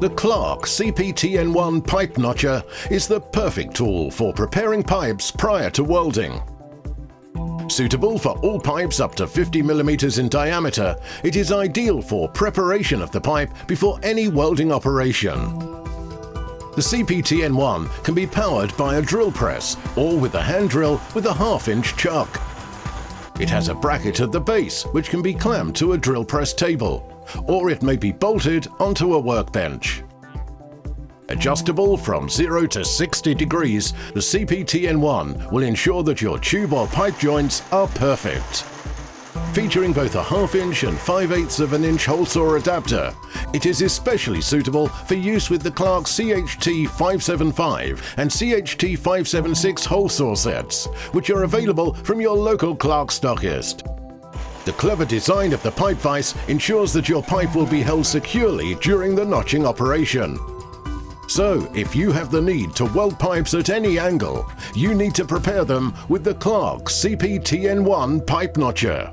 The Clarke CPTN1 pipe notcher is the perfect tool for preparing pipes prior to welding. Suitable for all pipes up to 50mm in diameter, it is ideal for preparation of the pipe before any welding operation. The CPTN1 can be powered by a drill press or with a hand drill with a 1/2-inch chuck. It has a bracket at the base which can be clamped to a drill press table, or it may be bolted onto a workbench. Adjustable from 0 to 60 degrees, the CPTN1 will ensure that your tube or pipe joints are perfect. Featuring both a 1/2-inch and 5/8 of an inch hole saw adapter, it is especially suitable for use with the Clarke CHT575 and CHT576 hole saw sets, which are available from your local Clarke stockist. The clever design of the pipe vise ensures that your pipe will be held securely during the notching operation. So, if you have the need to weld pipes at any angle, you need to prepare them with the Clarke CPTN1 pipe notcher.